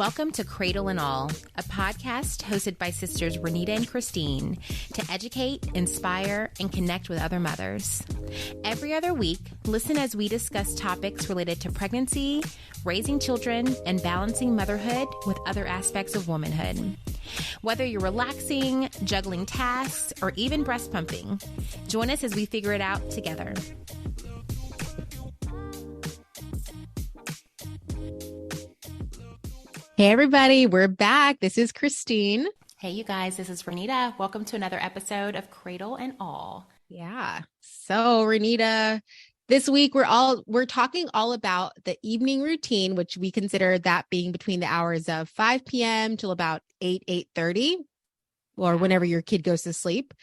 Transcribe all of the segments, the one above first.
Welcome to Cradle and All, a podcast hosted by sisters Renita and Christine to educate, inspire, and connect with other mothers. Every other week, listen as we discuss topics related to pregnancy, raising children, and balancing motherhood with other aspects of womanhood. Whether you're relaxing, juggling tasks, or even breast pumping, join us as we figure it out together. Hey everybody, we're back. This is Christine. Hey you guys, this is Renita. Welcome to another episode of Cradle and All. Yeah. So Renita, this week we're talking all about the evening routine, which we consider that being between the hours of 5 p.m. till about 8:30, or whenever your kid goes to sleep.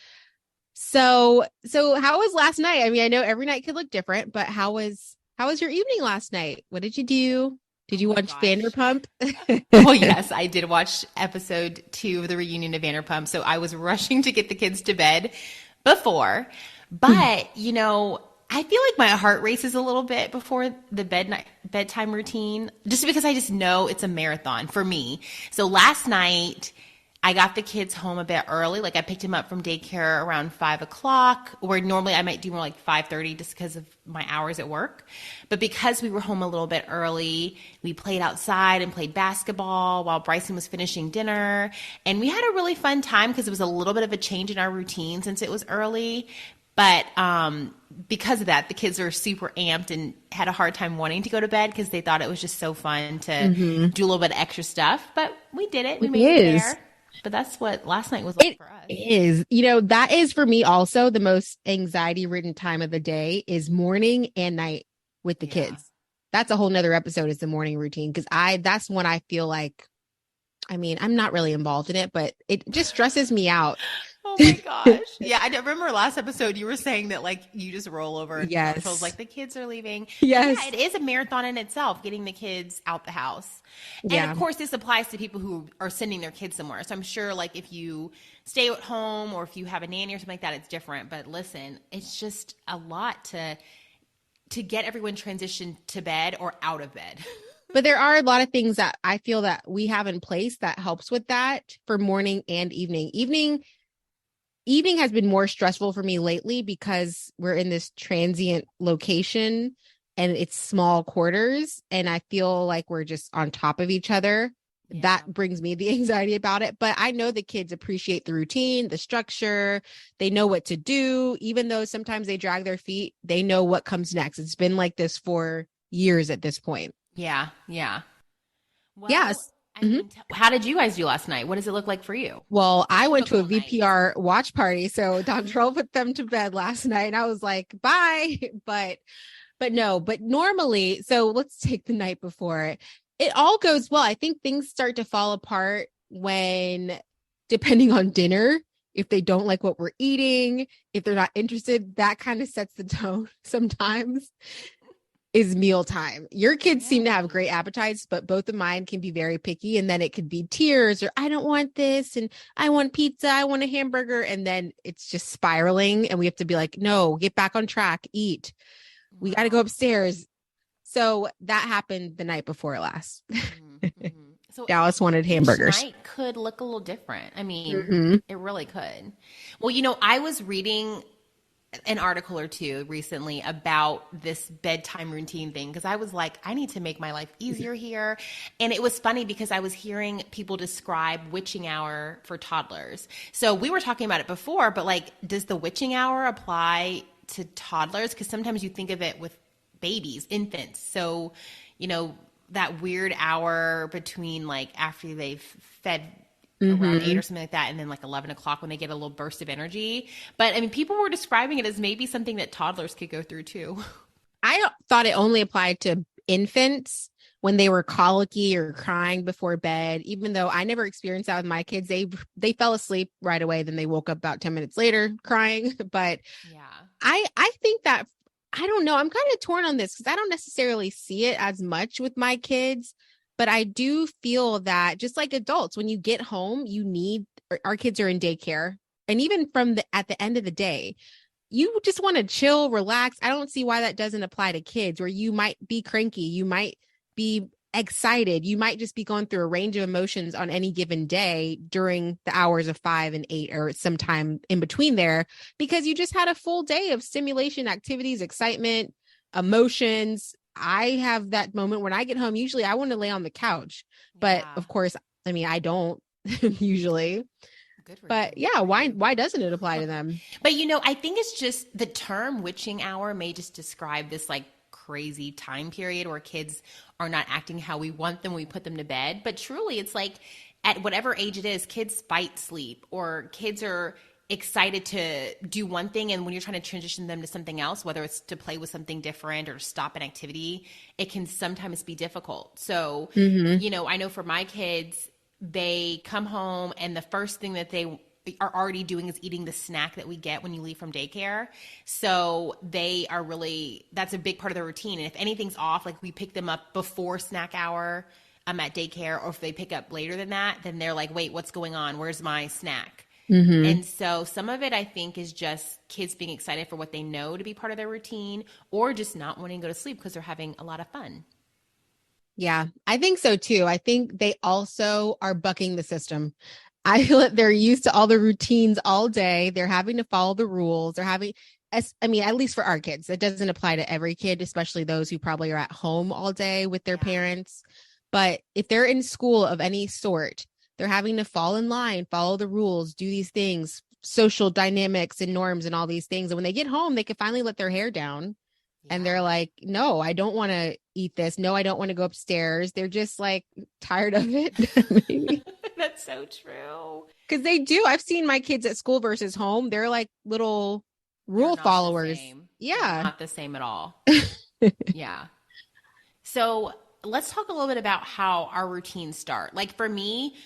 So how was last night? I mean, I know every night could look different, but how was your evening last night? What did you do? Did you watch Vanderpump? Oh, yes, I did watch episode 2 of the reunion of Vanderpump. So I was rushing to get the kids to bed before. But, you know, I feel like my heart races a little bit before the bedtime routine, just because I just know it's a marathon for me. So last night, I got the kids home a bit early. Like I picked them up from daycare around 5 o'clock, where normally I might do more like 5:30 just because of my hours at work. But because we were home a little bit early, we played outside and played basketball while Bryson was finishing dinner. And we had a really fun time because it was a little bit of a change in our routine since it was early. But because of that, the kids were super amped and had a hard time wanting to go to bed because they thought it was just so fun to do a little bit of extra stuff. But we did it. We made it there. But that's what last night was like for us. It is. You know, that is for me also the most anxiety-ridden time of the day is morning and night with the kids. That's a whole nother episode is the morning routine because that's when I feel like, I mean, I'm not really involved in it, but it just stresses me out. Oh my gosh. Yeah, I remember last episode you were saying that like you just roll over and feels like the kids are leaving. Yes. Yeah, it is a marathon in itself, getting the kids out the house. And of course this applies to people who are sending their kids somewhere. So I'm sure like if you stay at home or if you have a nanny or something like that, it's different. But listen, it's just a lot to get everyone transitioned to bed or out of bed. But there are a lot of things that I feel that we have in place that helps with that for morning and evening. Evening has been more stressful for me lately because we're in this transient location and it's small quarters and I feel like we're just on top of each other. Yeah. That brings me the anxiety about it. But I know the kids appreciate the routine, the structure. They know what to do. Even though sometimes they drag their feet, they know what comes next. It's been like this for years at this point. Yeah. Yeah. Well, yes. I mean, how did you guys do last night? What does it look like for you? Well, I went to a VPR watch party. So Dontrell put them to bed last night and I was like, bye. But normally, so let's take the night before. It all goes well. I think things start to fall apart when, depending on dinner, if they don't like what we're eating, if they're not interested, that kind of sets the tone sometimes. Is mealtime. Your kids seem to have great appetites, but both of mine can be very picky. And then it could be tears or I don't want this. And I want pizza. I want a hamburger. And then it's just spiraling. And we have to be like, no, get back on track, eat. We got to go upstairs. So that happened the night before last. So Dallas wanted hamburgers. Night could look a little different. I mean, it really could. Well, you know, I was reading an article or two recently about this bedtime routine thing because I was like, I need to make my life easier here. And it was funny because I was hearing people describe witching hour for toddlers. So we were talking about it before, but like, does the witching hour apply to toddlers? Because sometimes you think of it with babies, infants. So, you know, that weird hour between like after they've fed around 8 or something like that. And then like 11 o'clock when they get a little burst of energy. But I mean, people were describing it as maybe something that toddlers could go through too. I thought it only applied to infants when they were colicky or crying before bed, even though I never experienced that with my kids. They fell asleep right away. Then they woke up about 10 minutes later crying. But yeah, I think that, I don't know. I'm kind of torn on this because I don't necessarily see it as much with my kids. But I do feel that just like adults, when you get home, our kids are in daycare. And even at the end of the day, you just want to chill, relax. I don't see why that doesn't apply to kids where you might be cranky. You might be excited. You might just be going through a range of emotions on any given day during the hours of 5 and 8 or sometime in between there, because you just had a full day of stimulation, activities, excitement, emotions. I have that moment when I get home. Usually I want to lay on the couch, but Yeah. of course, I mean, I don't usually, Good for but you. yeah, Good for why, you. why doesn't it apply to them? But I think it's just the term witching hour may just describe this like crazy time period where kids are not acting how we want them when we put them to bed. But truly, it's like at whatever age it is, kids fight sleep or kids are excited to do one thing, and when you're trying to transition them to something else, whether it's to play with something different or stop an activity, it can sometimes be difficult. So Mm-hmm. I know for my kids, they come home and the first thing that they are already doing is eating the snack that we get when you leave from daycare. So they are really, that's a big part of their routine. And if anything's off, like we pick them up before snack hour at daycare, or if they pick up later than that, then they're like, wait, what's going on? Where's my snack? Mm-hmm. And so some of it, I think, is just kids being excited for what they know to be part of their routine, or just not wanting to go to sleep because they're having a lot of fun. Yeah, I think so too. I think they also are bucking the system. I feel that they're used to all the routines all day. They're having to follow the rules. They're having, as I mean, at least for our kids, it doesn't apply to every kid, especially those who probably are at home all day with their Yeah. parents. But if they're in school of any sort, they're having to fall in line, follow the rules, do these things, social dynamics and norms and all these things. And when they get home, they can finally let their hair down and Yeah. they're like, no, I don't want to eat this. No, I don't want to go upstairs. They're just like tired of it, maybe. That's so true. Because they do. I've seen my kids at school versus home. They're like little They're rule not the followers. same. They're Yeah. not the same at all. Yeah. So let's talk a little bit about how our routines start. Like for me,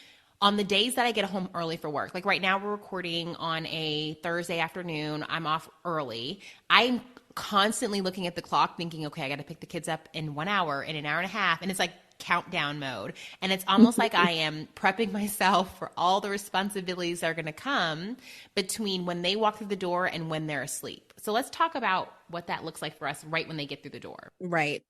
on the days that I get home early for work, like right now we're recording on a Thursday afternoon, I'm off early. I'm constantly looking at the clock thinking, okay, I got to pick the kids up in 1 hour, in an hour and a half. And it's like countdown mode. And it's almost like I am prepping myself for all the responsibilities that are going to come between when they walk through the door and when they're asleep. So let's talk about what that looks like for us right when they get through the door. Right.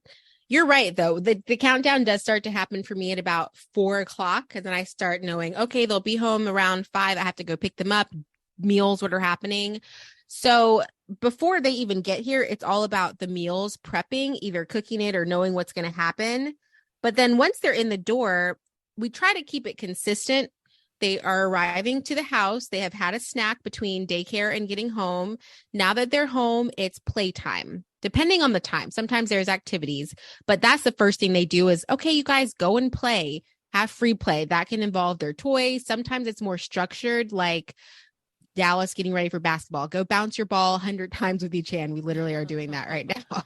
You're right, though. The countdown does start to happen for me at about 4 o'clock. And then I start knowing, okay, they'll be home around 5. I have to go pick them up, meals, what are happening. So before they even get here, it's all about the meals, prepping, either cooking it or knowing what's going to happen. But then once they're in the door, we try to keep it consistent. They are arriving to the house. They have had a snack between daycare and getting home. Now that they're home, it's playtime, depending on the time. Sometimes there's activities, but that's the first thing they do is, okay, you guys go and play, have free play. That can involve their toys. Sometimes it's more structured, like Dallas getting ready for basketball. Go bounce your ball 100 times with each hand. We literally are doing that right now.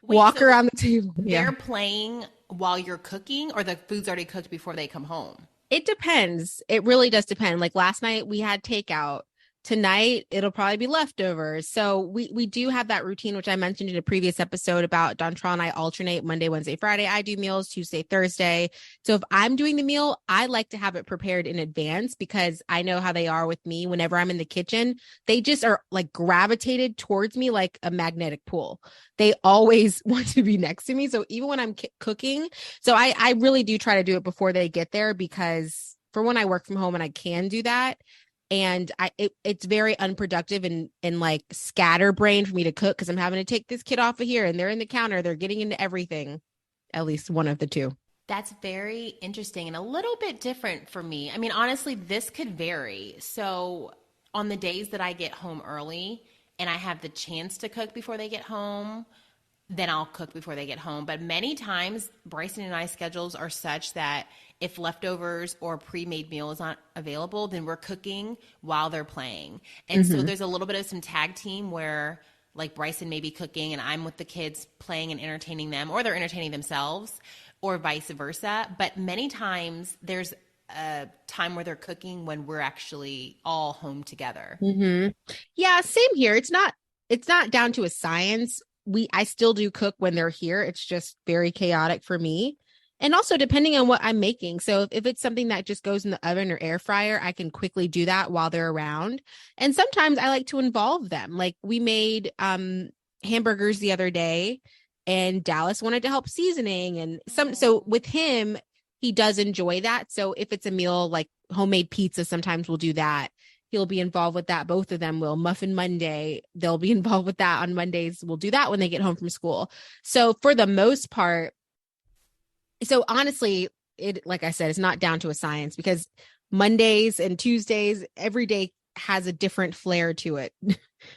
Wait, Walk so around the table. Yeah. they're playing while you're cooking, or the food's already cooked before they come home? It depends. It really does depend. Like last night we had takeout. Tonight it'll probably be leftovers. So we do have that routine, which I mentioned in a previous episode about Dontrell and I alternate Monday, Wednesday, Friday. I do meals Tuesday, Thursday. So if I'm doing the meal, I like to have it prepared in advance because I know how they are with me. Whenever I'm in the kitchen, they just are like gravitated towards me like a magnetic pull. They always want to be next to me. So even when I'm cooking, so I really do try to do it before they get there because for when I work from home and I can do that, and it's very unproductive and like scatterbrained for me to cook because I'm having to take this kid off of here and they're in the counter, they're getting into everything, at least one of the two. That's very interesting and a little bit different for me. I mean, honestly, this could vary. So, on the days that I get home early and I have the chance to cook before they get home, then I'll cook before they get home. But many times, Bryson and I's schedules are such that if leftovers or pre-made meal is not available, then we're cooking while they're playing. And so there's a little bit of some tag team where like Bryson may be cooking and I'm with the kids playing and entertaining them, or they're entertaining themselves, or vice versa. But many times there's a time where they're cooking when we're actually all home together. Yeah, same here. It's not down to a science. I still do cook when they're here. It's just very chaotic for me. And also depending on what I'm making. So if it's something that just goes in the oven or air fryer, I can quickly do that while they're around. And sometimes I like to involve them. Like we made hamburgers the other day and Dallas wanted to help seasoning and so with him, he does enjoy that. So if it's a meal like homemade pizza, sometimes we'll do that. He'll be involved with that. Both of them will. Muffin Monday, they'll be involved with that on Mondays. We'll do that when they get home from school. So for the most part, so honestly, it, like I said, it's not down to a science because Mondays and Tuesdays, every day has a different flair to it.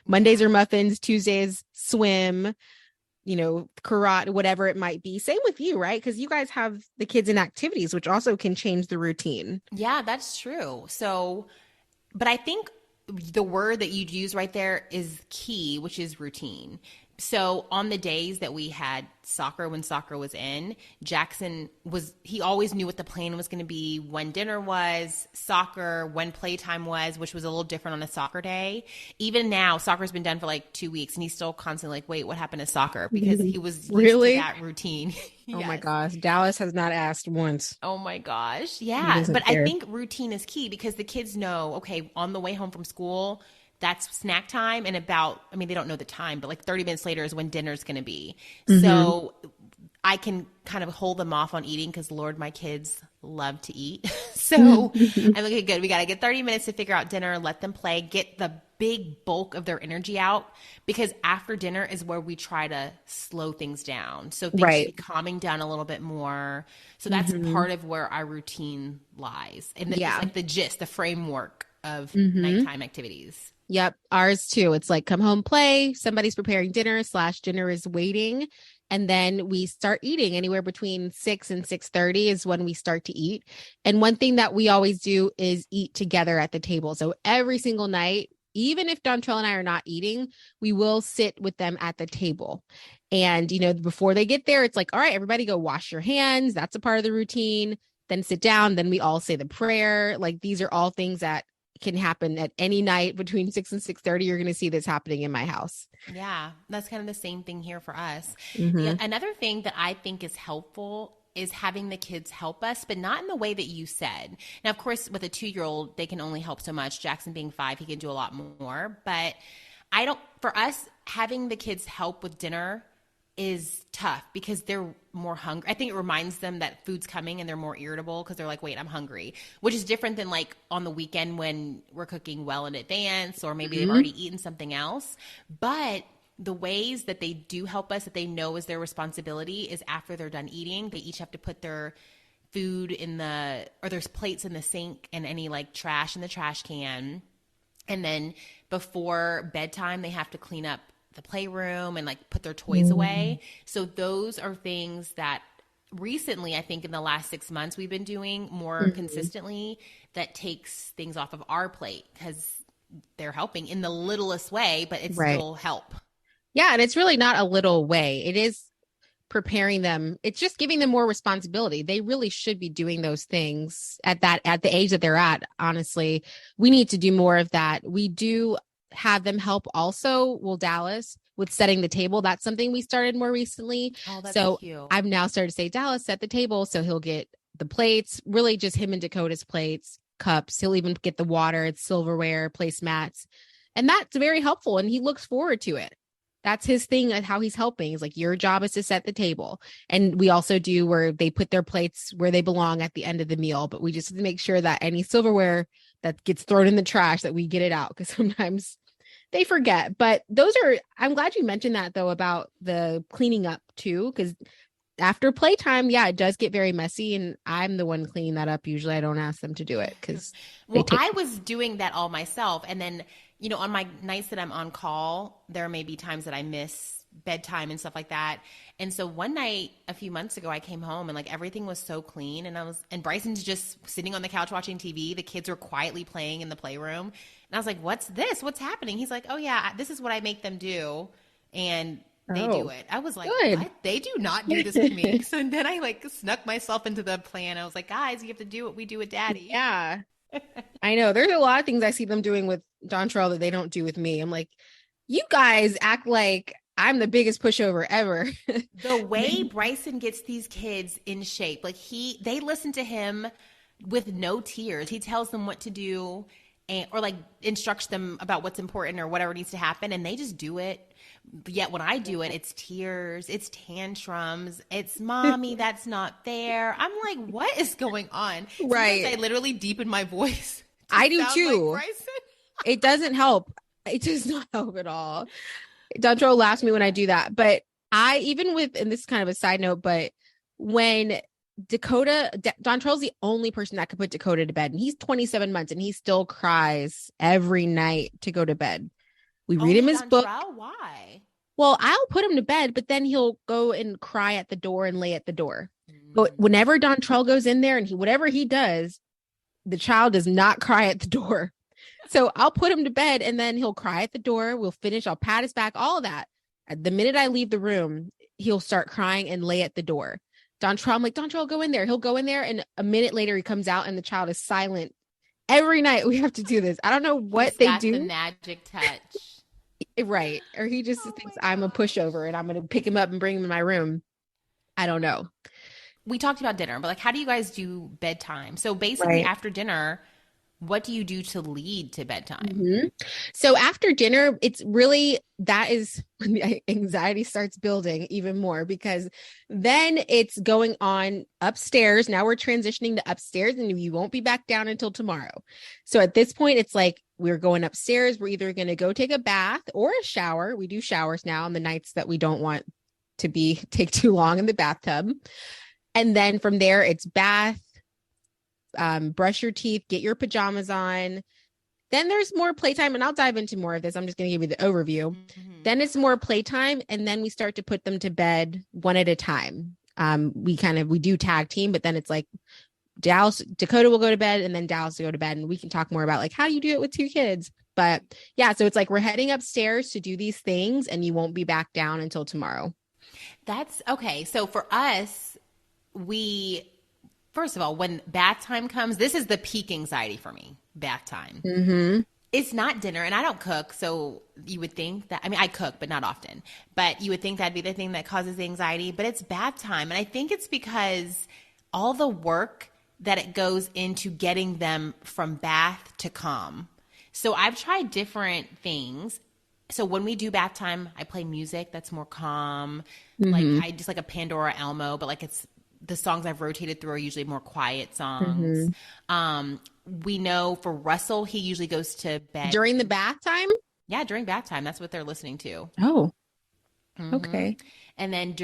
Mondays are muffins, Tuesdays swim, karate, whatever it might be. Same with you, right? Because you guys have the kids in activities, which also can change the routine. Yeah, that's true. So, but I think the word that you use right there is key, which is routine. So on the days that we had soccer, when soccer was in, he always knew what the plan was going to be, when dinner was, soccer, when playtime was, which was a little different on a soccer day. Even now, soccer's been done for like 2 weeks and he's still constantly like, wait, what happened to soccer? Because he was used to that routine. Yes. Oh my gosh. Dallas has not asked once. Oh my gosh. Yeah. But I think routine is key because the kids know, okay, on the way home from school, that's snack time. And they don't know the time, but like 30 minutes later is when dinner's going to be. Mm-hmm. So I can kind of hold them off on eating because Lord, my kids love to eat. So I'm like, okay, good. We got to get 30 minutes to figure out dinner, let them play, get the big bulk of their energy out, because after dinner is where we try to slow things down. So things should be calming down a little bit more. So that's part of where our routine lies. And it's like the gist, the framework of nighttime activities. Yep. Ours too. It's like come home, play, somebody's preparing dinner / dinner is waiting. And then we start eating anywhere between 6 and 6:30 is when we start to eat. And one thing that we always do is eat together at the table. So every single night, even if Dontrell and I are not eating, we will sit with them at the table. And, before they get there, it's like, all right, everybody go wash your hands. That's a part of the routine. Then sit down. Then we all say the prayer. Like these are all things that can happen at any night between 6 and 6:30. You're going to see this happening in my house. Yeah, that's kind of the same thing here for us. Mm-hmm. Another thing that I think is helpful is having the kids help us, but not in the way that you said. Now, of course, with a 2-year-old, they can only help so much. Jackson being 5, he can do a lot more. But for us, having the kids help with dinner is tough because they're more hungry. I think it reminds them that food's coming and they're more irritable because they're like, wait, I'm hungry, which is different than like on the weekend when we're cooking well in advance, or maybe they've already eaten something else. But the ways that they do help us, that they know is their responsibility, is after they're done eating, they each have to put their food or there's plates in the sink and any like trash in the trash can. And then before bedtime, they have to clean up the playroom and like put their toys away. So those are things that recently, I think in the last 6 months, we've been doing more consistently, that takes things off of our plate because they're helping in the littlest way, but it's still help. Yeah. And it's really not a little way. It is preparing them. It's just giving them more responsibility. They really should be doing those things at the age that they're at. Honestly, we need to do more of that. We do have them help also, Dallas, with setting the table. That's something we started more recently. Oh, that's so cute. I've now started to say, Dallas, set the table. So he'll get the plates, really just him and Dakota's plates, cups. He'll even get the water, it's silverware, placemats. And that's very helpful. And he looks forward to it. That's his thing and how he's helping. He's like, your job is to set the table. And we also do where they put their plates where they belong at the end of the meal. But we just make sure that any silverware that gets thrown in the trash, that we get it out, because sometimes they forget. But I'm glad you mentioned that though, about the cleaning up too, because after playtime, it does get very messy, and I'm the one cleaning that up. Usually I don't ask them to do it because I was doing that all myself. And then, on my nights that I'm on call, there may be times that I miss bedtime and stuff like that. And so one night a few months ago, I came home and like everything was so clean, and Bryson's just sitting on the couch watching TV. The kids were quietly playing in the playroom. And I was like, what's this? What's happening? He's like, oh yeah, this is what I make them do. And they do it. I was like, what? They do not do this with me. So then I like snuck myself into the plan. I was like, guys, you have to do what we do with Daddy. Yeah. I know. There's a lot of things I see them doing with Dontrell that they don't do with me. I'm like, you guys act like I'm the biggest pushover ever. The way Bryson gets these kids in shape, like they listen to him with no tears. He tells them what to do or like instructs them about what's important or whatever needs to happen, and they just do it. Yet when I do it, it's tears, it's tantrums, it's mommy, that's not fair. I'm like, what is going on? Sometimes I literally deepen my voice to I do sound too. like Bryson. It doesn't help. It does not help at all. Dontrell laughs at me when I do that. But I, even with, and this is kind of a side note, but when Dontrell's the only person that could put Dakota to bed. And he's 27 months and he still cries every night to go to bed. We read him his book. Why? Well, I'll put him to bed, but then he'll go and cry at the door and lay at the door. But whenever Dontrell goes in there and whatever he does, the child does not cry at the door. So I'll put him to bed and then he'll cry at the door. We'll finish. I'll pat his back, all of that. The minute I leave the room, he'll start crying and lay at the door. Dontrell, I'm like, Dontrell, go in there. He'll go in there. And a minute later he comes out and the child is silent. Every night we have to do this. I don't know what they do. The magic touch. Right. Or he just thinks I'm a pushover and I'm going to pick him up and bring him in my room. I don't know. We talked about dinner, but like, how do you guys do bedtime? So basically after dinner, what do you do to lead to bedtime? Mm-hmm. So after dinner, it's really, that is when the anxiety starts building even more, because then it's going on upstairs. Now we're transitioning to upstairs and you won't be back down until tomorrow. So at this point, it's like, we're going upstairs. We're either going to go take a bath or a shower. We do showers now on the nights that we don't want to take too long in the bathtub. And then from there, it's bath, brush your teeth, get your pajamas on. Then there's more playtime, and I'll dive into more of this. I'm just going to give you the overview. Mm-hmm. Then it's more playtime, and then we start to put them to bed one at a time. We do tag team, but then it's like Dakota will go to bed, and then Dallas will go to bed, and we can talk more about like how do you do it with two kids. But yeah, so it's like we're heading upstairs to do these things, and you won't be back down until tomorrow. That's okay. So for us, first of all, when bath time comes, this is the peak anxiety for me, bath time. Mm-hmm. It's not dinner, and I don't cook, so you would think that, I mean, I cook, but not often, but you would think that'd be the thing that causes the anxiety, but it's bath time, and I think it's because all the work that it goes into getting them from bath to calm. So I've tried different things. So when we do bath time, I play music that's more calm, like I just like a Pandora Elmo, but like it's, the songs I've rotated through are usually more quiet songs. Mm-hmm. We know for Russell, he usually goes to bed. During the bath time? Yeah, during bath time. That's what they're listening to. Oh, okay. And then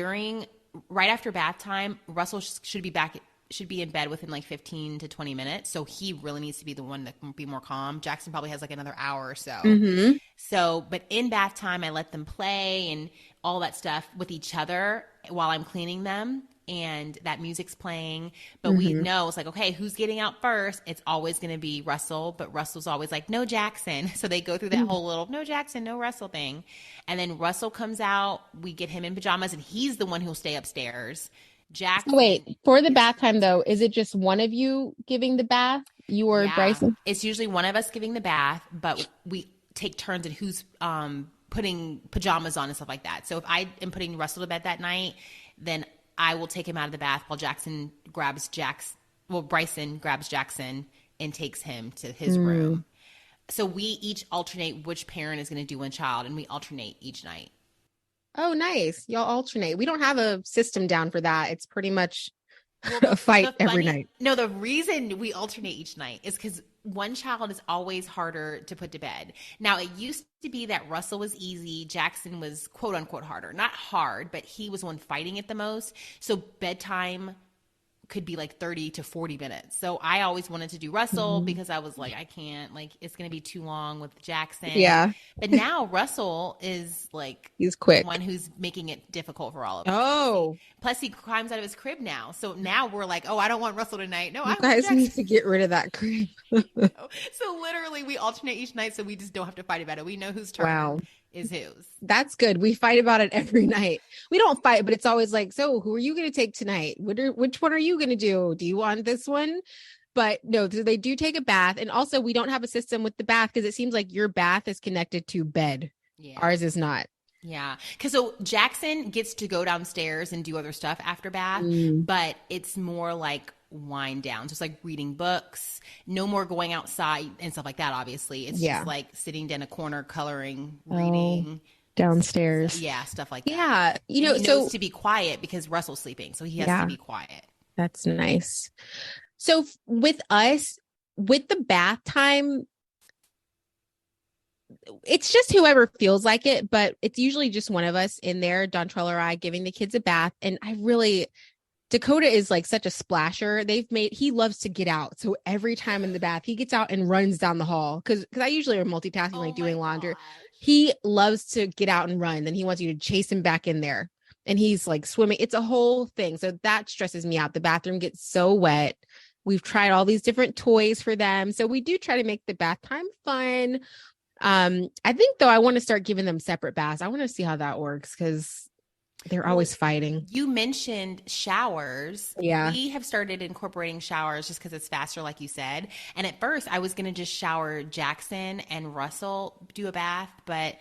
right after bath time, Russell should be in bed within like 15 to 20 minutes. So he really needs to be the one that can be more calm. Jackson probably has like another hour or so. Mm-hmm. So, but in bath time, I let them play and all that stuff with each other while I'm cleaning them. And that music's playing, but we know it's like, okay, who's getting out first? It's always going to be Russell, but Russell's always like, no, Jackson. So they go through that whole little no Jackson, no Russell thing. And then Russell comes out, we get him in pajamas, and he's the one who'll stay upstairs. Jackson. Wait, for the bath time though, is it just one of you giving the bath? You or Bryson? It's usually one of us giving the bath, but we take turns in who's putting pajamas on and stuff like that. So if I am putting Russell to bed that night, then I will take him out of the bath while Bryson grabs Jackson and takes him to his room. So we each alternate which parent is going to do one child, and we alternate each night. Oh, nice. Y'all alternate. We don't have a system down for that. It's pretty much a fight every night. No, the reason we alternate each night is because one child is always harder to put to bed. Now, it used to be that Russell was easy. Jackson was quote unquote harder. Not hard, but he was one fighting it the most. So bedtime could be like 30 to 40 minutes. So I always wanted to do Russell because I was like, I can't, like, it's going to be too long with Jackson. Yeah. But now Russell is like, he's quick. The one who's making it difficult for all of us. Oh. Plus he climbs out of his crib now. So now we're like, oh, I don't want Russell tonight. No, I want guys Jackson. need to get rid of that crib. So literally we alternate each night. So we just don't have to fight about it. We know whose turn is whose. That's good. We fight about it every night. We don't fight, but it's always like, so who are you going to take tonight? Which one are you going to do? Do you want this one? But no, they do take a bath. And also we don't have a system with the bath because it seems like your bath is connected to bed. Yeah. Ours is not. Yeah. Because so Jackson gets to go downstairs and do other stuff after bath, but it's more like wind down. Just like reading books, no more going outside and stuff like that, obviously. It's just like sitting in a corner, coloring, reading. downstairs. Yeah, stuff like that. Yeah. And he So knows to be quiet because Russell's sleeping, so he has to yeah, be quiet. that's nice. So with us, with the bath time, it's just whoever feels like it, but it's usually just one of us in there, Dontrell or I, giving the kids a bath. And Dakota is like such a splasher. He loves to get out. So every time in the bath, he gets out and runs down the hall. Cause I usually am multitasking, like doing laundry. He loves to get out and run. Then he wants you to chase him back in there. And he's like swimming. It's a whole thing. So that stresses me out. The bathroom gets so wet. We've tried all these different toys for them. So we do try to make the bath time fun. I think though I want to start giving them separate baths. I want to see how that works because they're always fighting. You mentioned showers. Yeah. We have started incorporating showers just because it's faster, like you said. And at first I was going to just shower Jackson and Russell, do a bath, but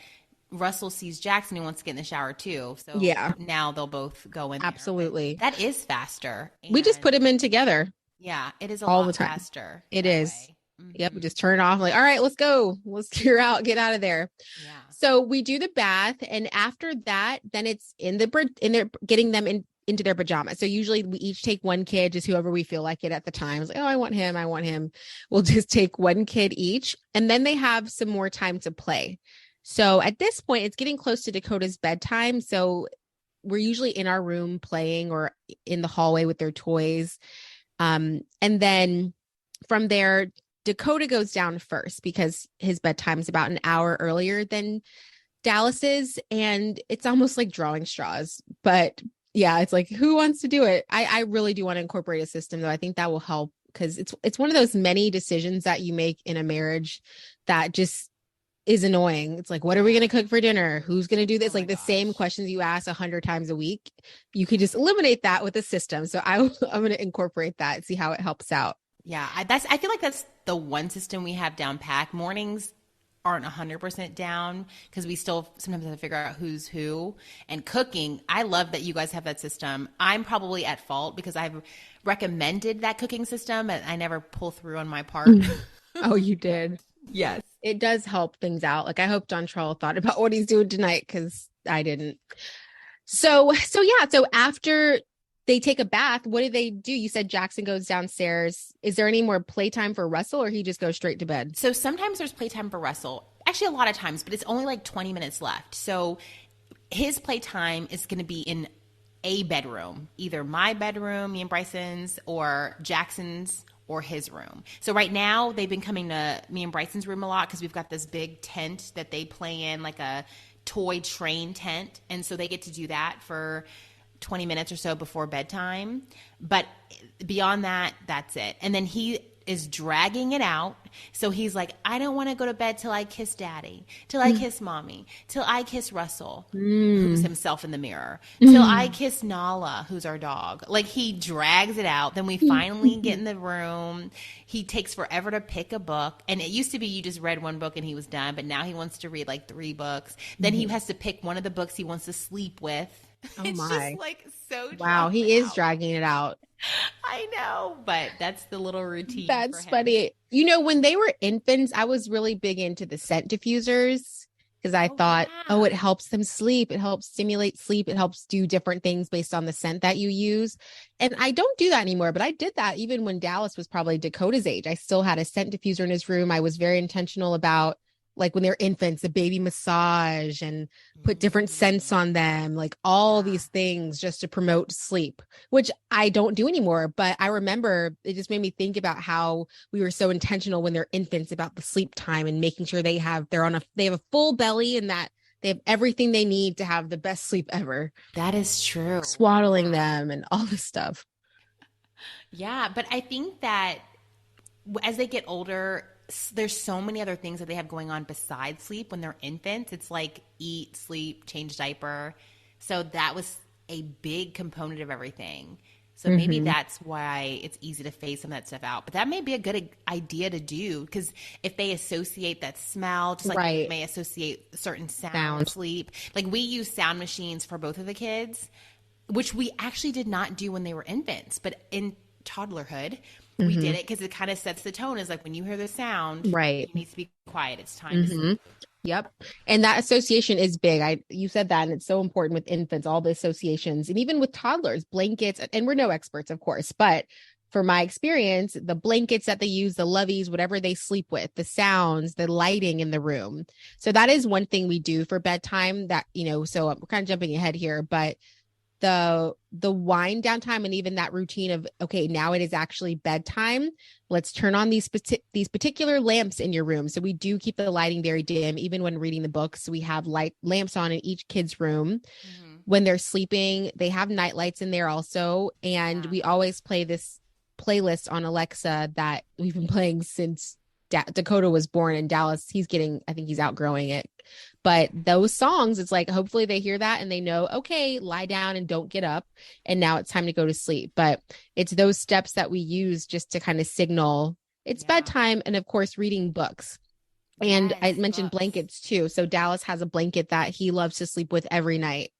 Russell sees Jackson and wants to get in the shower too. So yeah, now they'll both go in. Absolutely. That is faster. We just put them in together. Yeah, it is all lot the time. Faster. It is. Mm-hmm. Yep. We just turn it off. Like, all right, let's go. Let's get out of there. Yeah. So we do the bath. And after that, then it's in their getting them into their pajamas. So usually we each take one kid, just whoever we feel like it at the time. It's like, oh, I want him. We'll just take one kid each. And then they have some more time to play. So at this point, it's getting close to Dakota's bedtime. So we're usually in our room playing or in the hallway with their toys. And then from there, Dakota goes down first because his bedtime is about an hour earlier than Dallas's. And it's almost like drawing straws. But yeah, it's like, who wants to do it? I really do want to incorporate a system, though. I think that will help because it's one of those many decisions that you make in a marriage that just is annoying. It's like, what are we going to cook for dinner? Who's going to do this? The same questions you ask 100 times a week. You could just eliminate that with a system. So I'm going to incorporate that and see how it helps out. Yeah, I feel like that's the one system we have down pat. Mornings aren't 100% down because we still sometimes have to figure out who's who. And cooking, I love that you guys have that system. I'm probably at fault because I've recommended that cooking system, but I never pull through on my part. Oh, you did? Yes. It does help things out. Like I hope Dontrell thought about what he's doing tonight because I didn't. So yeah. So after they take a bath, what do they do? You said Jackson goes downstairs. Is there any more playtime for Russell or he just goes straight to bed? So sometimes there's playtime for Russell. Actually, a lot of times, but it's only like 20 minutes left. So his playtime is going to be in a bedroom, either my bedroom, me and Bryson's, or Jackson's, or his room. So right now they've been coming to me and Bryson's room a lot because we've got this big tent that they play in, like a toy train tent. And so they get to do that for 20 minutes or so before bedtime. But beyond that, that's it. And then he is dragging it out. So he's like, I don't want to go to bed till I kiss daddy, till I kiss mommy, till I kiss Russell, who's himself in the mirror, till I kiss Nala, who's our dog. Like he drags it out. Then we finally get in the room. He takes forever to pick a book. And it used to be you just read one book and he was done. But now he wants to read like 3 books. Then he has to pick one of the books he wants to sleep with. Oh it's my. just like so wow, he is dragging it out. I know, but that's the little routine. That's funny. You know, when they were infants, I was really big into the scent diffusers because I thought, it helps them sleep. It helps stimulate sleep. It helps do different things based on the scent that you use. And I don't do that anymore, but I did that even when Dallas was probably Dakota's age. I still had a scent diffuser in his room. I was very intentional about like when they're infants, the baby massage and put different scents on them, like all these things just to promote sleep, which I don't do anymore. But I remember it just made me think about how we were so intentional when they're infants about the sleep time and making sure they have a full belly and that they have everything they need to have the best sleep ever. That is true. Swaddling them and all this stuff. Yeah. But I think that as they get older, there's so many other things that they have going on besides sleep when they're infants. It's like eat, sleep, change diaper. So that was a big component of everything. So maybe that's why it's easy to phase some of that stuff out. But that may be a good idea to do because if they associate that smell, just like they may associate certain sound, sleep. Like we use sound machines for both of the kids, which we actually did not do when they were infants. But in toddlerhood, we did it because it kind of sets the tone. Is like when you hear the sound, you need to be quiet. It's time to sleep. Yep. And that association is big. You said that, and it's so important with infants, all the associations, and even with toddlers, blankets, and we're no experts, of course, but for my experience, the blankets that they use, the loveys, whatever they sleep with, the sounds, the lighting in the room. So that is one thing we do for bedtime that, so we're kind of jumping ahead here, but the wind down time and even that routine of, okay, now it is actually bedtime. Let's turn on these particular lamps in your room. So we do keep the lighting very dim, even when reading the books. We have light lamps on in each kid's room. Mm-hmm. When they're sleeping, they have night lights in there also. And we always play this playlist on Alexa that we've been playing since Dakota was born. In Dallas, I think he's outgrowing it. But those songs, it's like, hopefully they hear that and they know, okay, lie down and don't get up. And now it's time to go to sleep. But it's those steps that we use just to kind of signal it's bedtime. And of course, reading books. And I mentioned blankets too. So Dallas has a blanket that he loves to sleep with every night.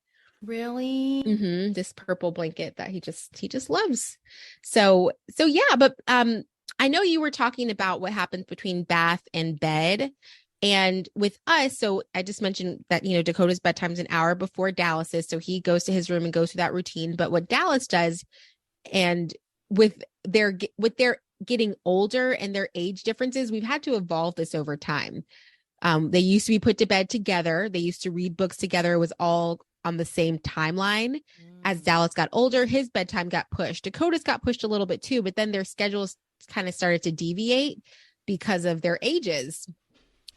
Really? Mm-hmm. This purple blanket that he just loves. So yeah, but I know you were talking about what happens between bath and bed. And with us, so I just mentioned that, Dakota's bedtime's an hour before Dallas's. So he goes to his room and goes through that routine. But what Dallas does, and with their getting older and their age differences, we've had to evolve this over time. They used to be put to bed together. They used to read books together. It was all on the same timeline. As Dallas got older, his bedtime got pushed. Dakota's got pushed a little bit too, but then their schedules kind of started to deviate because of their ages.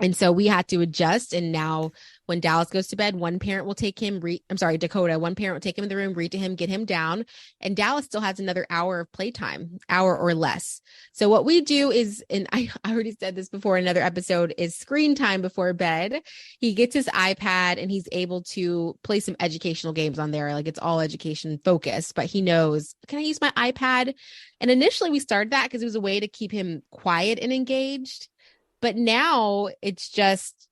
And so we had to adjust. And now when Dallas goes to bed, one parent will take him, Dakota, one parent will take him in the room, read to him, get him down. And Dallas still has another hour of playtime, hour or less. So what we do is, and I already said this before in another episode, is screen time before bed. He gets his iPad and he's able to play some educational games on there. Like, it's all education focused, but he knows, can I use my iPad? And initially we started that because it was a way to keep him quiet and engaged. But now it's just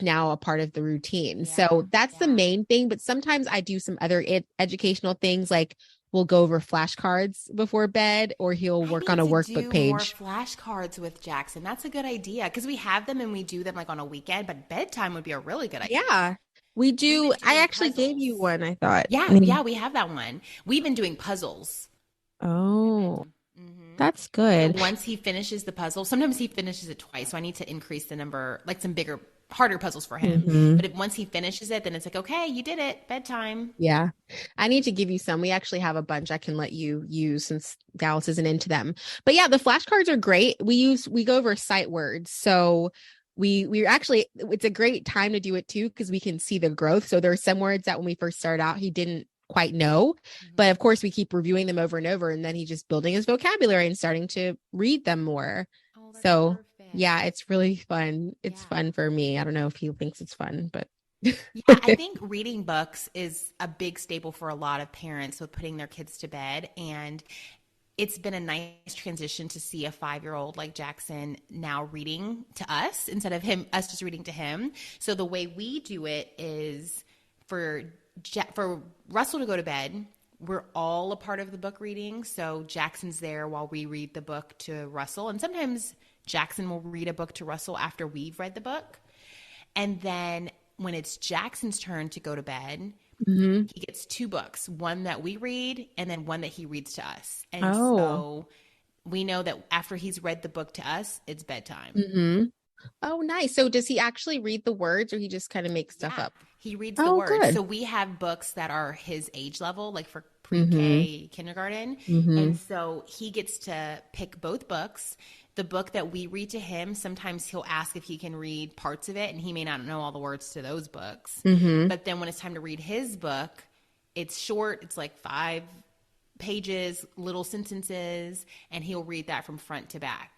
now a part of the routine. So that's the main thing. But sometimes I do some other educational things, like we'll go over flashcards before bed, or he'll work on a workbook page. More flashcards with Jackson. That's a good idea, because we have them and we do them like on a weekend. But bedtime would be a really good idea. Yeah, we do. I actually gave you one, I thought. Yeah, we have that one. We've been doing puzzles. Oh. That's good. So once he finishes the puzzle, sometimes he finishes it twice. So I need to increase the number, like some bigger, harder puzzles for him. Mm-hmm. But once he finishes it, then it's like, okay, you did it, bedtime. Yeah. I need to give you some. We actually have a bunch I can let you use since Dallas isn't into them. But yeah, the flashcards are great. We go over sight words. So we actually, it's a great time to do it too, because we can see the growth. So there are some words that when we first started out, he didn't quite know, but of course we keep reviewing them over and over, and then he's just building his vocabulary and starting to read them more. So perfect. Yeah, it's really fun. It's fun for me. I don't know if he thinks it's fun, but I think reading books is a big staple for a lot of parents with putting their kids to bed. And it's been a nice transition to see a 5-year-old like Jackson now reading to us instead of us just reading to him. So the way we do it is for Russell to go to bed, we're all a part of the book reading. So Jackson's there while we read the book to Russell. And sometimes Jackson will read a book to Russell after we've read the book. And then when it's Jackson's turn to go to bed, he gets 2 books, one that we read and then one that he reads to us. And so we know that after he's read the book to us, it's bedtime. Mm-hmm. Oh, nice. So does he actually read the words, or he just kind of makes stuff up? He reads the words. Good. So we have books that are his age level, like for pre-K, kindergarten. And so he gets to pick both books. The book that we read to him, sometimes he'll ask if he can read parts of it, and he may not know all the words to those books. But then when it's time to read his book, it's short. It's like 5 pages, little sentences, and he'll read that from front to back.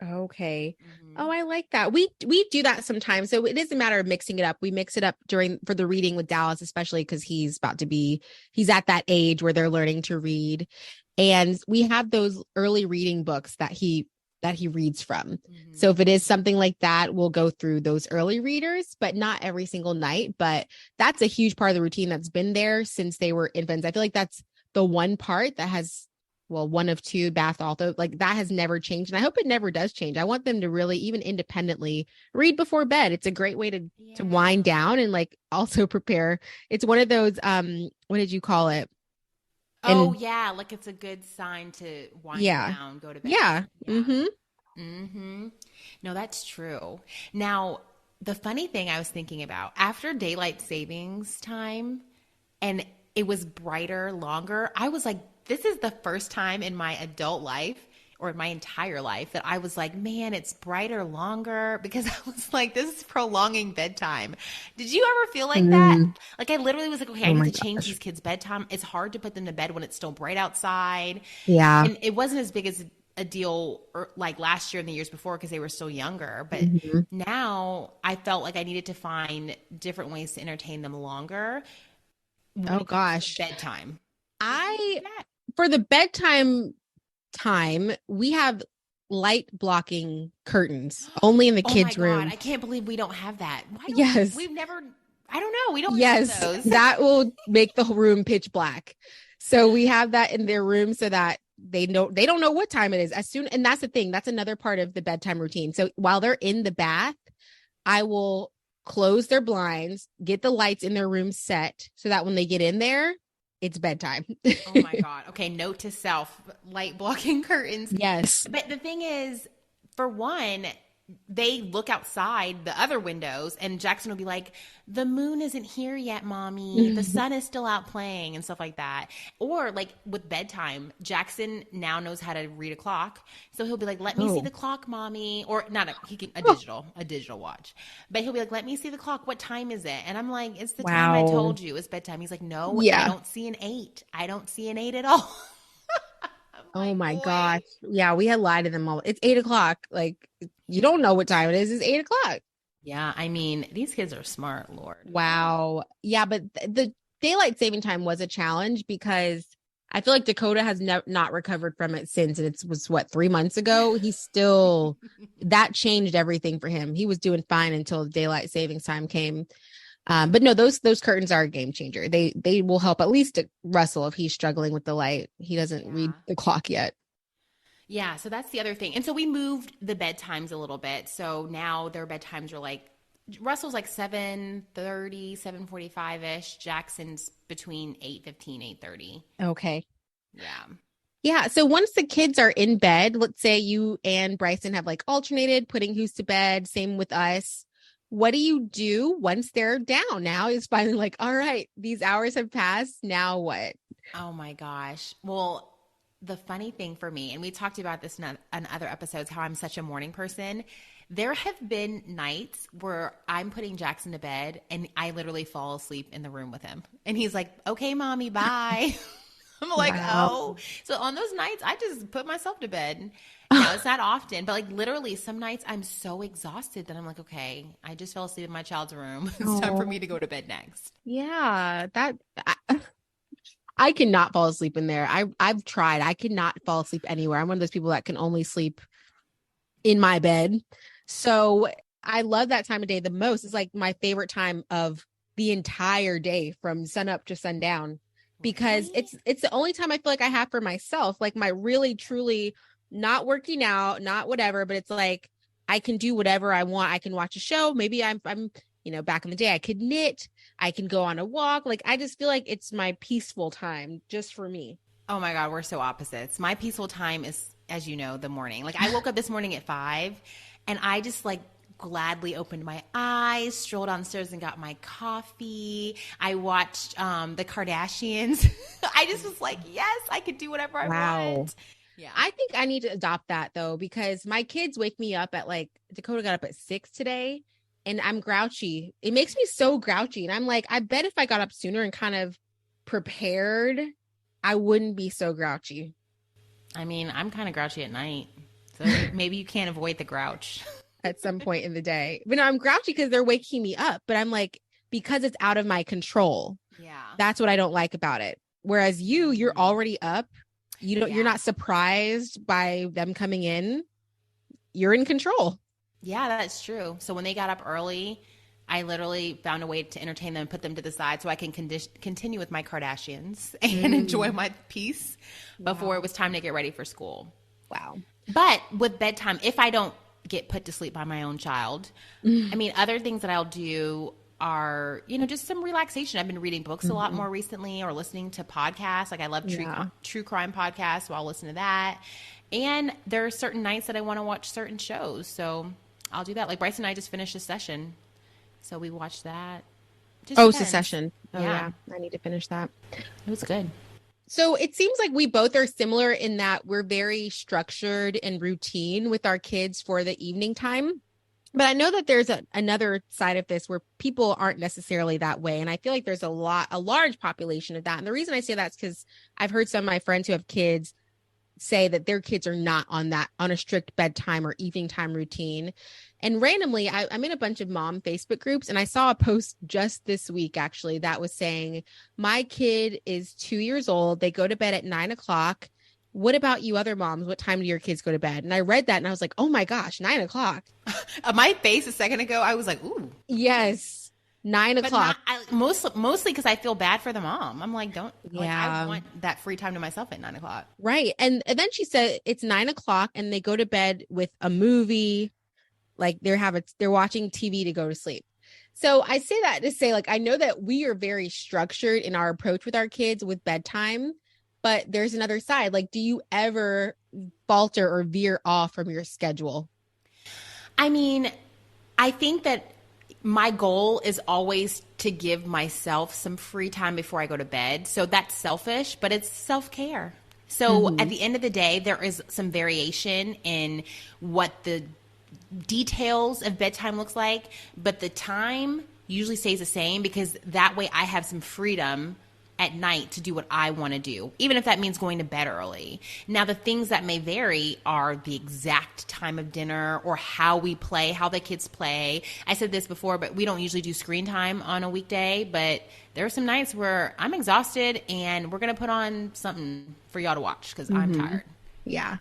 Okay. Oh, I like that. We do that sometimes. So it is a matter of mixing it up. We mix it up for the reading with Dallas, especially because he's at that age where they're learning to read. And we have those early reading books that he reads from. So if it is something like that, we'll go through those early readers, but not every single night. But that's a huge part of the routine that's been there since they were infants. I feel like that's the one part that has well, one of two bath also. Like that has never changed. And I hope it never does change. I want them to really, even independently, read before bed. It's a great way to wind Yeah. down and like also prepare. It's one of those what did you call it? Oh, And yeah, like it's a good sign to wind yeah. down, go to bed. Yeah. Yeah. Mm-hmm. Mm-hmm. No, that's true. Now, the funny thing I was thinking about, after daylight savings time and it was brighter longer, I was like, this is the first time in my adult life or in my entire life that I was like, man, it's brighter longer because I was like, this is prolonging bedtime. Did you ever feel like that? Mm. Like I literally was like, okay, I Oh need my to change gosh. these kids' bedtime. It's hard to put them to bed when it's still bright outside. Yeah. And it wasn't as big as a deal like last year and the years before because they were still younger. But Mhm. now I felt like I needed to find different ways to entertain them longer when Oh it comes to gosh. bedtime. Did you do I that? for the bedtime time, we have light blocking curtains only in the Oh my kids' God, room. I can't believe we don't have that. Why don't Yes. we've never, I don't know, we don't have Yes. those. That will make the whole room pitch black. So we have that in their room so that they don't know what time it is as soon. And that's the thing. That's another part of the bedtime routine. So while they're in the bath, I will close their blinds, get the lights in their room set so that when they get in there, it's bedtime. Oh my God. Okay, note to self, light blocking curtains. Yes. But the thing is, for one, they look outside the other windows and Jackson will be like, the moon isn't here yet, mommy. The sun is still out playing and stuff like that. Or like with bedtime, Jackson now knows how to read a clock. So he'll be like, let me see Oh. the clock, mommy. Or not he can a digital watch. But he'll be like, let me see the clock. What time is it? And I'm like, it's the time I Wow. told you. It's bedtime. He's like, no, I Yeah. don't see an 8. I don't see an 8 at all. I'm Oh like, my boy. gosh. Yeah, we had lied to them all. It's 8 o'clock. Like you don't know what time it is. It's 8 o'clock. Yeah, I mean, these kids are smart, Lord. Wow. Yeah, but the daylight saving time was a challenge because I feel like Dakota has not recovered from it since. And it was what, 3 months ago? He's still, that changed everything for him. He was doing fine until daylight savings time came. But no, those curtains are a game changer. They will help at least Russell if he's struggling with the light. He doesn't read Yeah. the clock yet. Yeah, so that's the other thing. And so we moved the bedtimes a little bit. So now their bedtimes are like Russell's like 7:30, 7:45ish. Jackson's between 8:15, 8:30. Okay. Yeah. Yeah. So once the kids are in bed, let's say you and Bryson have like alternated putting who's to bed, same with us. What do you do once they're down? Now it's finally like, all right, these hours have passed. Now what? Oh my gosh. Well, the funny thing for me, and we talked about this in other episodes, how I'm such a morning person. There have been nights where I'm putting Jackson to bed and I literally fall asleep in the room with him. And he's like, okay, mommy, bye. I'm like, Wow. oh. So on those nights, I just put myself to bed. Now, it's not often, but like literally some nights I'm so exhausted that I'm like, okay, I just fell asleep in my child's room. It's time for Oh, me to go to bed next. yeah. I cannot fall asleep in there. I've tried. I cannot fall asleep anywhere. I'm one of those people that can only sleep in my bed. So I love that time of day the most. It's like my favorite time of the entire day from sun up to sundown because Really? it's the only time I feel like I have for myself, like my really truly not working out, not whatever, but it's like I can do whatever I want. I can watch a show. Maybe I'm back in the day I could knit, I can go on a walk. Like I just feel like it's my peaceful time just for me. Oh my God, we're so opposites. My peaceful time is, as you know, the morning. Like I woke up this morning at 5 and I just like gladly opened my eyes, strolled downstairs and got my coffee. I watched the Kardashians. I just was like, yes, I could do whatever I Wow. want. Yeah. I think I need to adopt that though, because my kids wake me up at like Dakota got up at 6 today and I'm grouchy. It makes me so grouchy. And I'm like, I bet if I got up sooner and kind of prepared, I wouldn't be so grouchy I mean, I'm kind of grouchy at night. So maybe you can't avoid the grouch. at some point in the day. But no, I'm grouchy because they're waking me up. But I'm like, because it's out of my control. Yeah. That's what I don't like about it. Whereas you're Mhm. already up. You're Yeah. not surprised by them coming in. You're in control. Yeah, that's true. So when they got up early, I literally found a way to entertain them and put them to the side so I can continue with my Kardashians and enjoy my peace before it was time to get ready for school. Wow. But with bedtime, if I don't get put to sleep by my own child, I mean, other things that I'll do are, just some relaxation. I've been reading books a lot more recently or listening to podcasts. Like I love true crime podcasts, so I'll listen to that. And there are certain nights that I want to watch certain shows. So I'll do that. Like Bryce and I just finished a session. So we watched that. Succession. Oh, yeah. I need to finish that. It was good. So it seems like we both are similar in that we're very structured and routine with our kids for the evening time. But I know that there's another side of this where people aren't necessarily that way. And I feel like there's a large population of that. And the reason I say that is because I've heard some of my friends who have kids say that their kids are not on a strict bedtime or evening time routine. And randomly, I'm in a bunch of mom Facebook groups, and I saw a post just this week, actually, that was saying, my kid is 2 years old. They go to bed at 9:00. What about you other moms? What time do your kids go to bed? And I read that and I was like, oh my gosh, 9:00. My face a second ago, I was like, ooh. Yes. 9:00. Mostly because I feel bad for the mom. I'm like, I want that free time to myself at 9:00. Right. And then she said it's 9:00 and they go to bed with a movie. Like they're watching TV to go to sleep. So I say that to say, like, I know that we are very structured in our approach with our kids with bedtime, but there's another side. Like, do you ever falter or veer off from your schedule? I mean, I think that my goal is always to give myself some free time before I go to bed. So that's selfish, but it's self-care. So at the end of the day, there is some variation in what the details of bedtime looks like, but the time usually stays the same because that way I have some freedom at night to do what I want to do, even if that means going to bed early. Now, the things that may vary are the exact time of dinner or how we play, how the kids play. I said this before, but we don't usually do screen time on a weekday, but there are some nights where I'm exhausted and we're going to put on something for y'all to watch because I'm tired. Yeah.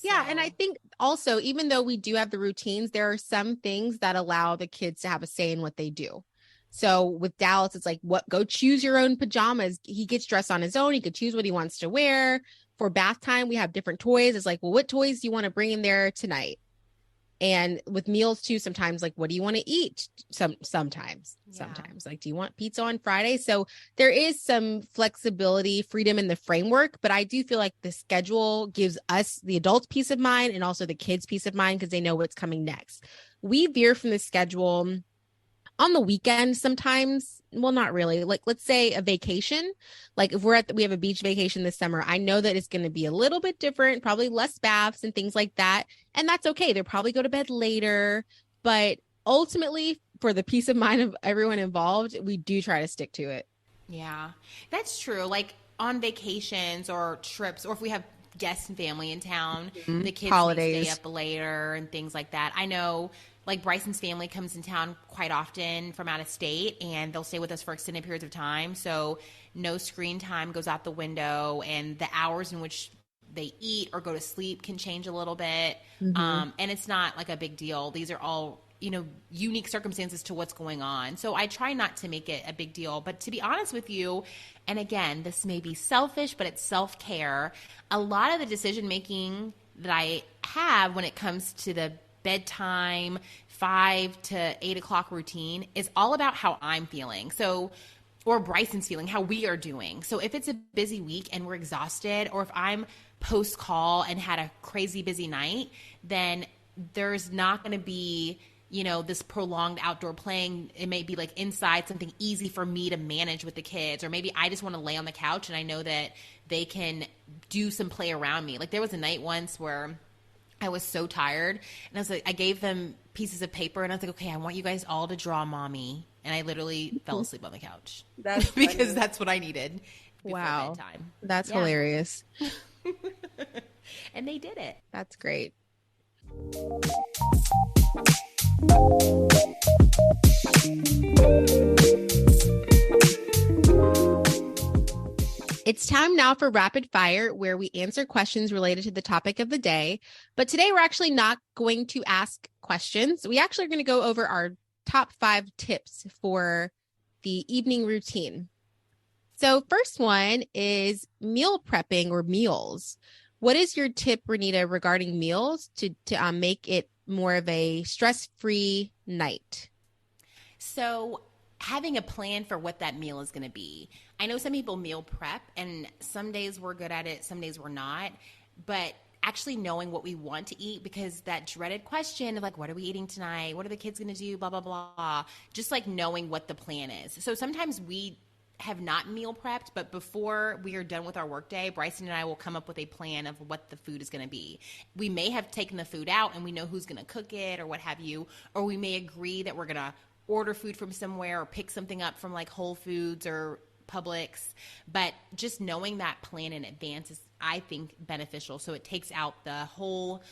Yeah. And I think also, even though we do have the routines, there are some things that allow the kids to have a say in what they do. So with Dallas, it's like, go choose your own pajamas. He gets dressed on his own. He could choose what he wants to wear. For bath time, we have different toys. It's like, well, what toys do you want to bring in there tonight? And with meals too, sometimes like, what do you want to eat? Sometimes like, do you want pizza on Friday? So there is some flexibility, freedom in the framework, but I do feel like the schedule gives us, the adults, peace of mind and also the kids peace of mind because they know what's coming next. We veer from the schedule on the weekend sometimes. Well, not really. Like, let's say a vacation. Like if we have a beach vacation this summer, I know that it's going to be a little bit different, probably less baths and things like that. And that's okay. They'll probably go to bed later, but ultimately for the peace of mind of everyone involved, we do try to stick to it. Yeah, that's true. Like on vacations or trips, or if we have guests and family in town, the kids may stay up later and things like that. I know like Bryson's family comes in town quite often from out of state and they'll stay with us for extended periods of time. So no screen time goes out the window and the hours in which they eat or go to sleep can change a little bit. And it's not like a big deal. These are all, unique circumstances to what's going on. So I try not to make it a big deal, but to be honest with you, and again, this may be selfish, but it's self-care. A lot of the decision-making that I have when it comes to the bedtime, 5 to 8 o'clock routine is all about how I'm feeling. So, or Bryson's feeling, how we are doing. So if it's a busy week and we're exhausted, or if I'm post call and had a crazy busy night, then there's not going to be, this prolonged outdoor playing. It may be like inside, something easy for me to manage with the kids, or maybe I just want to lay on the couch and I know that they can do some play around me. Like there was a night once where I was so tired and I was like, I gave them pieces of paper and I was like, okay, I want you guys all to draw mommy. And I literally fell asleep on the couch because that's what I needed. Wow. Bedtime. That's hilarious. And they did it. That's great. It's time now for Rapid Fire, where we answer questions related to the topic of the day. But today we're actually not going to ask questions. We actually are going to go over our top 5 tips for the evening routine. So first one is meal prepping or meals. What is your tip, Renita, regarding meals to make it more of a stress-free night? So, having a plan for what that meal is going to be. I know some people meal prep, and some days we're good at it, some days we're not. But actually knowing what we want to eat, because that dreaded question of like, what are we eating tonight? What are the kids going to do? Blah, blah, blah. Just like knowing what the plan is. So sometimes we have not meal prepped, but before we are done with our workday, Bryson and I will come up with a plan of what the food is going to be. We may have taken the food out and we know who's going to cook it or what have you, or we may agree that we're going to order food from somewhere or pick something up from like Whole Foods or Publix. But just knowing that plan in advance is, I think, beneficial. So it takes out the whole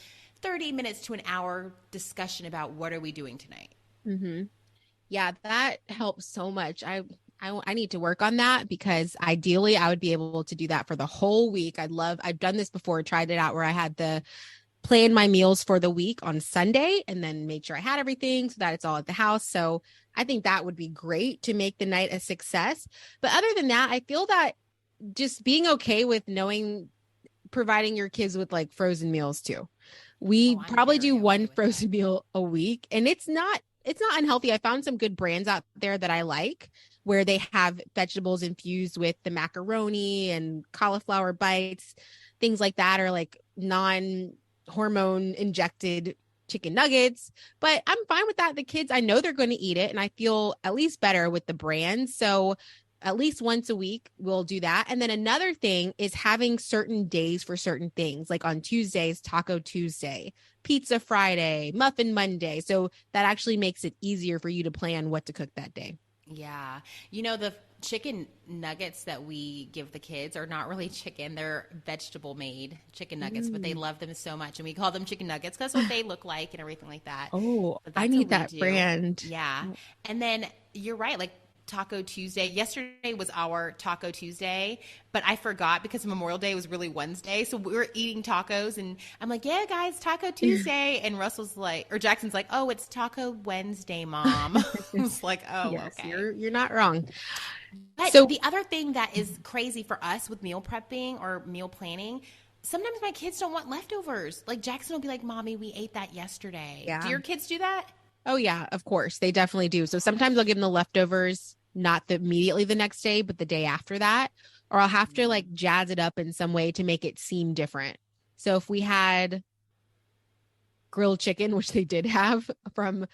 30 minutes to an hour discussion about what are we doing tonight. Mm-hmm. Yeah, that helps so much. I need to work on that, because ideally I would be able to do that for the whole week. I've done this before, tried it out where I had the plan my meals for the week on Sunday and then made sure I had everything so that it's all at the house. So I think that would be great to make the night a success. But other than that, I feel that just being okay with knowing, providing your kids with like frozen meals too. We probably do one frozen meal a week, and it's not unhealthy. I found some good brands out there that I like, where they have vegetables infused with the macaroni and cauliflower bites, things like that, or like non-hormone injected chicken nuggets. But I'm fine with that. The kids, I know they're going to eat it, and I feel at least better with the brand. So at least once a week, we'll do that. And then another thing is having certain days for certain things, like on Tuesdays, Taco Tuesday, Pizza Friday, Muffin Monday. So that actually makes it easier for you to plan what to cook that day. Yeah. You know, the chicken nuggets that we give the kids are not really chicken. They're vegetable made chicken nuggets, but they love them so much. And we call them chicken nuggets because that's what they look like and everything like that. Oh, I need that brand. Yeah. And then you're right. Like, Taco Tuesday. Yesterday was our Taco Tuesday, but I forgot because Memorial Day was really Wednesday. So we were eating tacos, and I'm like, yeah, guys, Taco Tuesday. And Russell's like, or Jackson's like, oh, it's Taco Wednesday, Mom. I was like, oh, yes, okay. You're not wrong. But so, the other thing that is crazy for us with meal prepping or meal planning, sometimes my kids don't want leftovers. Like, Jackson will be like, Mommy, we ate that yesterday. Yeah. Do your kids do that? Oh, yeah, of course. They definitely do. So sometimes I'll give them the leftovers, not immediately the next day, but the day after that, or I'll have to like jazz it up in some way to make it seem different. So if we had grilled chicken, which they did have from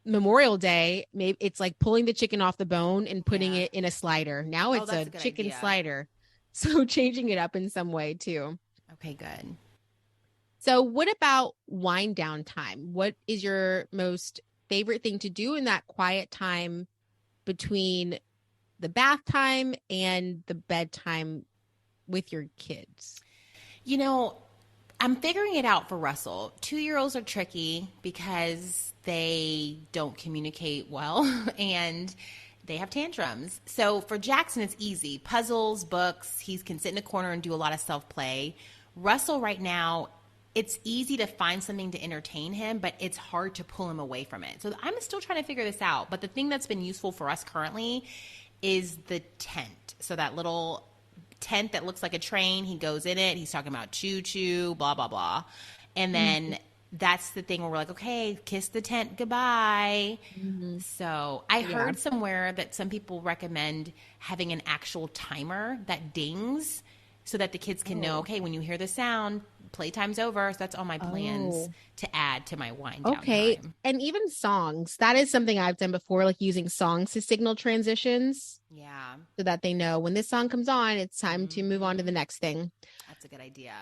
Memorial Day, maybe it's like pulling the chicken off the bone and putting it in a slider. Now it's a chicken slider. So changing it up in some way too. Okay, good. So what about wind down time? What is your most favorite thing to do in that quiet time between the bath time and the bedtime with your kids? You know, I'm figuring it out for Russell. 2-year-olds are tricky because they don't communicate well and they have tantrums. So for Jackson, it's easy. Puzzles, books, he can sit in a corner and do a lot of self-play. Russell right now, it's easy to find something to entertain him, but it's hard to pull him away from it. So I'm still trying to figure this out. But the thing that's been useful for us currently is the tent. So that little tent that looks like a train, he goes in it. He's talking about choo-choo, blah, blah, blah. And then that's the thing where we're like, okay, kiss the tent goodbye. So I heard somewhere that some people recommend having an actual timer that dings so that the kids can know, okay, when you hear the sound, playtime's over. So that's all my plans to add to my wind down time. And even songs. That is something I've done before, like using songs to signal transitions. Yeah. So that they know when this song comes on, it's time to move on to the next thing. That's a good idea.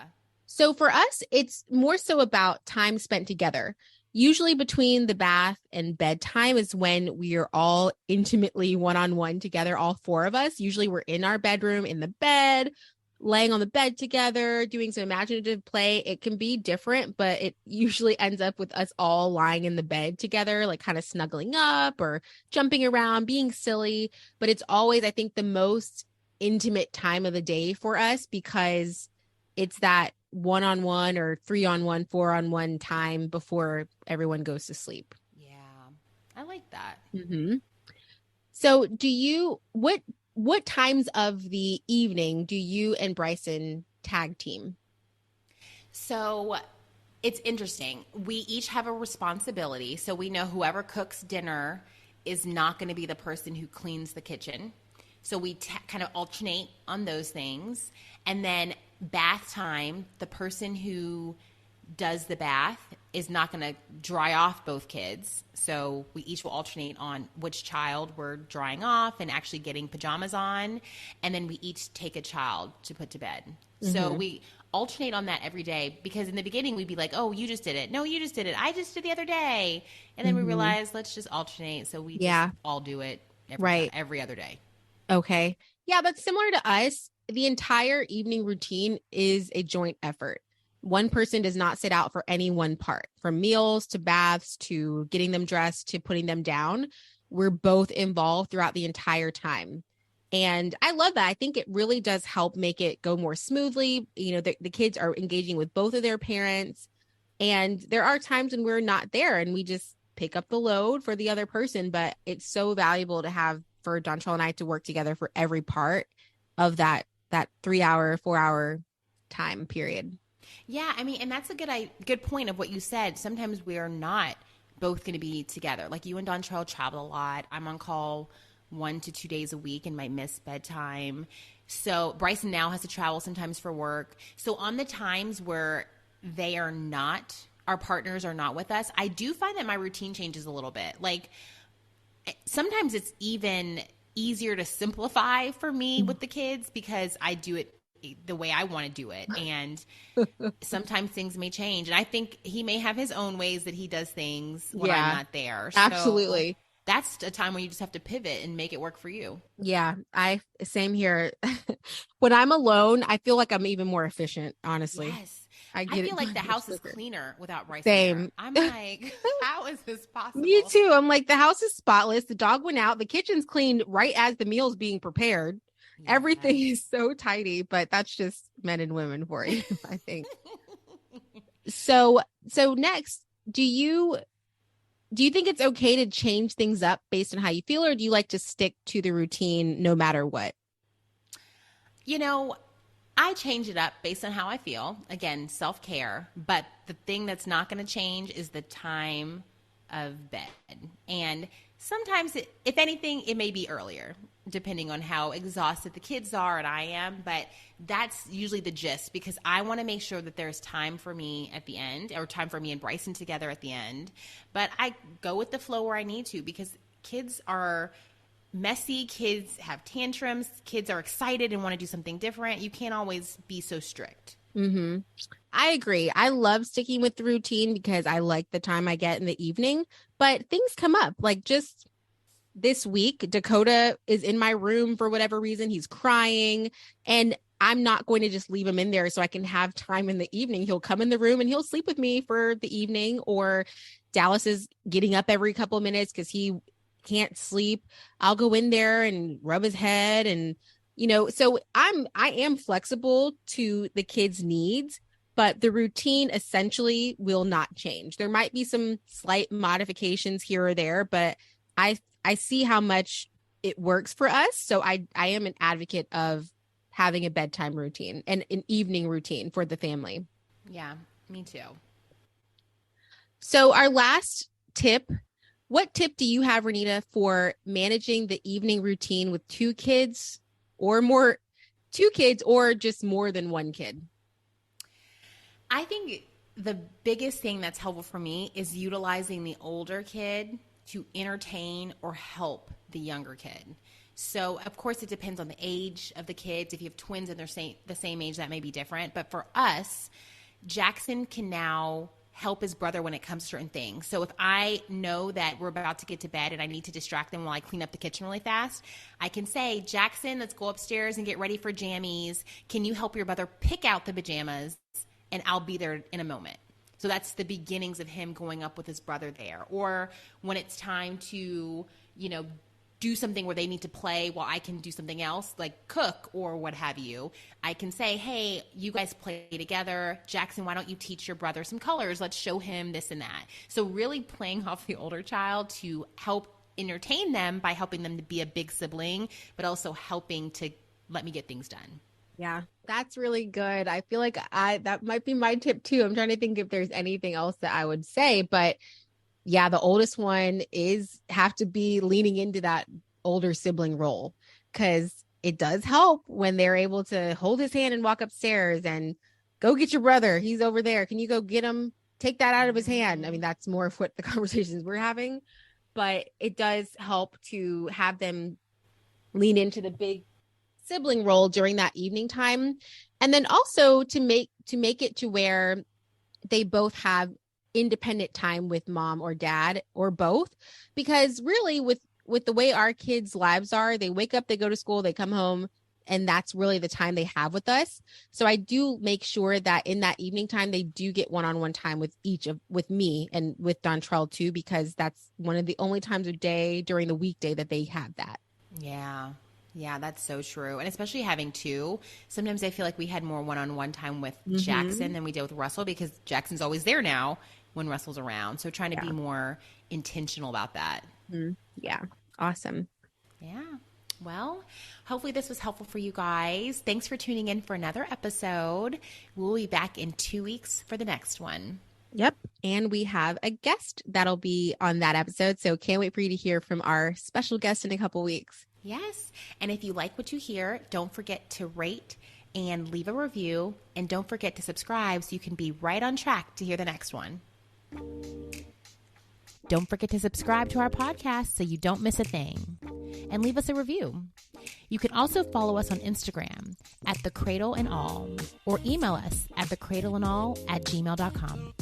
So for us, it's more so about time spent together. Usually between the bath and bedtime is when we are all intimately one-on-one together, all 4 of us. Usually we're in our bedroom, in the bed, laying on the bed together, doing some imaginative play. It can be different, but it usually ends up with us all lying in the bed together, like kind of snuggling up or jumping around, being silly. But it's always, I think, the most intimate time of the day for us, because it's that 1-on-1 or 3-on-1, 4-on-1 time before everyone goes to sleep. Yeah. I like that. Hmm. So what times of the evening do you and Bryson tag team? So it's interesting. We each have a responsibility. So we know whoever cooks dinner is not going to be the person who cleans the kitchen. So we kind of alternate on those things. And then bath time, the person who does the bath is not going to dry off both kids. So we each will alternate on which child we're drying off and actually getting pajamas on. And then we each take a child to put to bed. So Hmm. we alternate on that every day because in the beginning we'd be like, oh, you just did it. No, you just did it. I just did the other day. And then we Hmm. realized let's just alternate. So we just Yeah, all do it every time, right. every other day. Okay. Yeah, that's similar to us. The entire evening routine is a joint effort. One person does not sit out for any one part, from meals to baths to getting them dressed to putting them down. We're both involved throughout the entire time. And I love that. I think it really does help make it go more smoothly. The kids are engaging with both of their parents. And there are times when we're not there and we just pick up the load for the other person. But it's so valuable to have for Dontrell and I to work together for every part of that 3 hour, 4 hour time period. Yeah, I mean, and that's a good point of what you said. Sometimes we are not both going to be together. Like you and Dontrell travel a lot. I'm on call 1 to 2 days a week and might miss bedtime. So Bryson now has to travel sometimes for work. So on the times where they are not, our partners are not with us, I do find that my routine changes a little bit. Like sometimes it's even easier to simplify for me with the kids because I do it the way I want to do it. And sometimes things may change. And I think he may have his own ways that he does things when I'm Yeah, not there. So absolutely. that's a time where you just have to pivot and make it work for you. Yeah, I same here. When I'm alone, I feel like I'm even more efficient, honestly. Yes. I I get feel it like done the much house is quicker. cleaner without Bryson there. Same. I'm like, how is this Me possible? too. I'm like, the house is spotless. The dog went out. The kitchen's cleaned right as the meal's being prepared. Everything Yes. is so tidy, but that's just men and women for you, I think. So next, do you do you think it's okay to change things up based on how you feel, or do you like to stick to the routine no matter what? You know, I change it up based on how I feel. Again, self care. But the thing that's not going to change is the time of bed. And sometimes, if anything, it may be earlier, depending on how exhausted the kids are and I am. But that's usually the gist because I want to make sure that there's time for me at the end or time for me and Bryson together at the end. But I go with the flow where I need to because kids are messy, kids have tantrums, kids are excited and want to do something different. You can't always be so strict. Mm-hmm. I agree. I love sticking with the routine because I like the time I get in the evening, but things come up. Like just this week, Dakota is in my room for whatever reason. He's crying, and I'm not going to just leave him in there so I can have time in the evening. He'll come in the room and he'll sleep with me for the evening, or Dallas is getting up every couple of minutes because he can't sleep. I'll go in there and rub his head and so I am flexible to the kids' needs, but the routine essentially will not change. There might be some slight modifications here or there, but I see how much it works for us. So I am an advocate of having a bedtime routine and an evening routine for the family. Yeah, me too. So our last tip, what tip do you have, Renita, for managing the evening routine with or more, two kids or just more than one kid? I think the biggest thing that's helpful for me is utilizing the older kid to entertain or help the younger kid. So, of course, it depends on the age of the kids. If you have twins and they're the same age, that may be different. But for us, Jackson can now help his brother when it comes to certain things. So if I know that we're about to get to bed and I need to distract them while I clean up the kitchen really fast, I can say, Jackson, let's go upstairs and get ready for jammies. Can you help your brother pick out the pajamas? And I'll be there in a moment. So that's the beginnings of him going up with his brother there. Or when it's time to, do something where they need to play while I can do something else, like cook or what have you, I can say, hey, you guys play together. Jackson, why don't you teach your brother some colors? Let's show him this and that. So really playing off the older child to help entertain them by helping them to be a big sibling, but also helping to let me get things done. Yeah, that's really good. I feel like that might be my tip too. I'm trying to think if there's anything else that I would say, but yeah, the oldest one have to be leaning into that older sibling role, because it does help when they're able to hold his hand and walk upstairs and go get your brother. He's over there. Can you go get him? Take that out of his hand. I mean, that's more of what the conversations we're having, but it does help to have them lean into the big sibling role during that evening time. And then also to make it to where they both have independent time with mom or dad or both, because really with the way our kids' lives are, they wake up, they go to school, they come home, and that's really the time they have with us. So I do make sure that in that evening time, they do get one-on-one time with with me and with Dontrell too, because that's one of the only times of day during the weekday that they have that. Yeah, that's so true. And especially having two, sometimes I feel like we had more one-on-one time with Jackson than we did with Russell, because Jackson's always there now when Russell's around. So trying to be more intentional about that. Yeah. Awesome. Yeah. Well, hopefully this was helpful for you guys. Thanks for tuning in for another episode. We'll be back in 2 weeks for the next one. Yep. And we have a guest that'll be on that episode. So can't wait for you to hear from our special guest in a couple weeks. Yes. And if you like what you hear, don't forget to rate and leave a review. And don't forget to subscribe so you can be right on track to hear the next one. Don't forget to subscribe to our podcast so you don't miss a thing. And leave us a review. You can also follow us on Instagram at The Cradle and All, or email us at thecradleandall@gmail.com.